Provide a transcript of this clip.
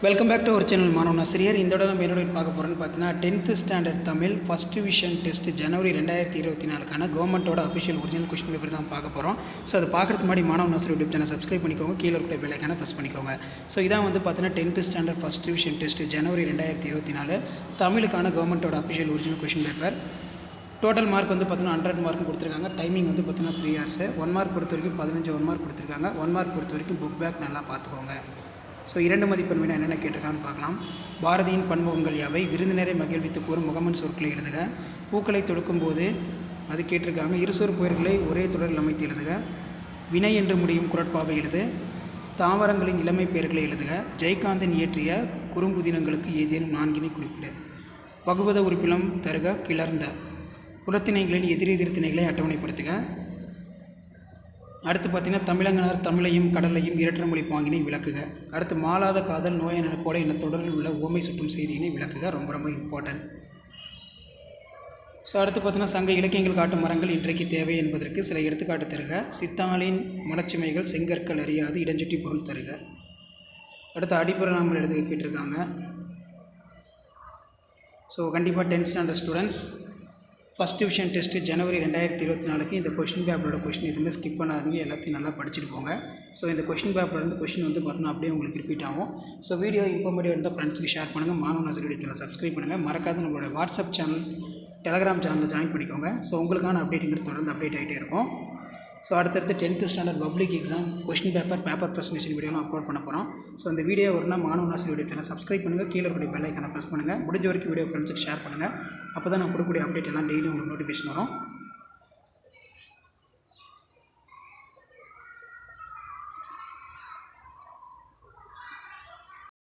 Welcome back to our channel மாணவன் ஆசிரியர். இந்த விட நம்ம என்னோட பார்க்க போகிறோன்னு பார்த்தீங்கன்னா 10th standard Tamil first division test ஜனவரி 2024 கவர்மெண்ட்டோட அஃபிஷியல் ஒரிஜினல் கொஸ்டின் பேப்பர் தான் பார்க்க போகிறோம். ஸோ அது பார்க்குறதுக்கு முன்னாடி மாணவன் ஆசிரியர் யூடியூப் சேனல் சப்ஸ்கிரைப் பண்ணிக்கோங்க, கீழே இருக்க பெல் ஐக்கானை ப்ரெஸ் பண்ணிக்கோங்க. ஸோ இதான் வந்து பார்த்தீங்கன்னா 10th standard first division test ஜனவரி 2024 தமிழுக்கான கவர்மெண்ட்டோட official original question paper. Total mark வந்து பார்த்தீங்கன்னா 100 மார்க்கும் கொடுத்துருக்காங்க. டைமிங் வந்து பார்த்தீங்கன்னா 3 hours. 1 மார்க் பொறுத்த வரைக்கும் 15 1 மார்க் கொடுத்துருக்காங்க. 1 மார்க் பொறுத்த வரைக்கும் புக் பேக் நல்லா பார்த்துக்கோங்க. ஸோ 2 மதிப்பெண் வினா என்னென்ன கேட்டிருக்கான்னு பார்க்கலாம். பாரதியின் பன்முகங்கள் யாவை? விருந்தினரை மகிழ்வித்து கூறும் முகமன் சொற்களை எழுதுக. பூக்களை தொடுக்கும்போது அது கேட்டிருக்காங்க. இருசொரு பெயர்களை ஒரே தொடரில் அமைத்து எழுதுக. வினை என்று முடியும் குரட்பாவை எழுது. தாவரங்களின் இளமை பெயர்களை எழுதுக. ஜெயகாந்தன் இயற்றிய குறும்புதினங்களுக்கு ஏதேனும் 4 குறிப்பிடு. பகுபத உறுப்பிலம் தருக. கிளர்ந்த புறத்திணைகளின் எதிரெதிர் திணைகளை அட்டவணைப்படுத்துக. அடுத்து பார்த்திங்கன்னா தமிழங்கனர் தமிழையும் கடலையும் இரட்டை மொழி பாங்கினை விளக்குக. அடுத்து மாளாத காதல் நோயை போல இந்த தொடரில் உள்ள ஓமை சுட்டும் செய்தியினை விளக்குக. ரொம்ப ரொம்ப இம்பார்ட்டன்ட். ஸோ அடுத்து பார்த்தீங்கன்னா சங்க இலக்கியங்கள் காட்டும் மரங்கள் இன்றைக்கு தேவை என்பதற்கு சில எடுத்துக்காட்டு தருக. சித்தாளின் மலச்சுமைகள் செங்கற்கள் அறியாது இடஞ்சுட்டி பொருள் தருக. அடுத்து அடிப்புற நாமல் எழுதுக கேட்டிருக்காங்க. ஸோ கண்டிப்பாக 10th standard students first division test ஜனவரி 2024 இந்த கொஷின் பேப்பரோட கொஷின் எதுவுமே ஸ்கிப் பண்ணாதீங்க, எல்லாத்தையும் நல்லா படிச்சுட்டு போங்க. ஸோ இந்த கொஷின் பேப்பர்லேருந்து கொஷின் வந்து பார்த்தோன்னா அப்படியே உங்களுக்கு ரிப்பீட் ஆகும். ஸோ வீடியோ இன்ஃபர்மேட்டிவ் இருந்தால் ஃப்ரெண்ட்ஸுக்கு ஷேர் பண்ணுங்கள். மாணவன் ஆசிரியர் சேனல் சப்ஸ்கிரைப் பண்ணுங்கள். மறக்காத நம்மளோட வாட்ஸ்அப் சேனல், டெலகிராம் சேனலில் ஜாயின் பண்ணிக்கோங்க. ஸோ உங்களுக்கான அப்டேட்டுங்கிறது தொடர்ந்து அப்டேட் ஆகிட்டே இருக்கும். ஸோ அடுத்தடுத்து 10th standard public exam question paper presentation வீடியோலாம் அப்லோட் பண்ண போகிறோம். ஸோ அந்த வீடியோ வரணும்னா மாணவன் ஆசிரியர் சேனல் சப்ஸ்கிரைப் பண்ணுங்கள், கீழே இருக்கக்கூடிய பெல் ஐக்கானை ப்ரெஸ் பண்ணுங்கள். முடிஞ்ச வரைக்கும் வீடியோ ஃப்ரெண்ட்ஸுக்கு ஷேர் பண்ணுங்கள். அப்போ தான் நான் கொடுக்கக்கூடிய அப்டேட் எல்லாம் டெய்லி உங்களுக்கு நோட்டிஃபிகேஷன் வரும்.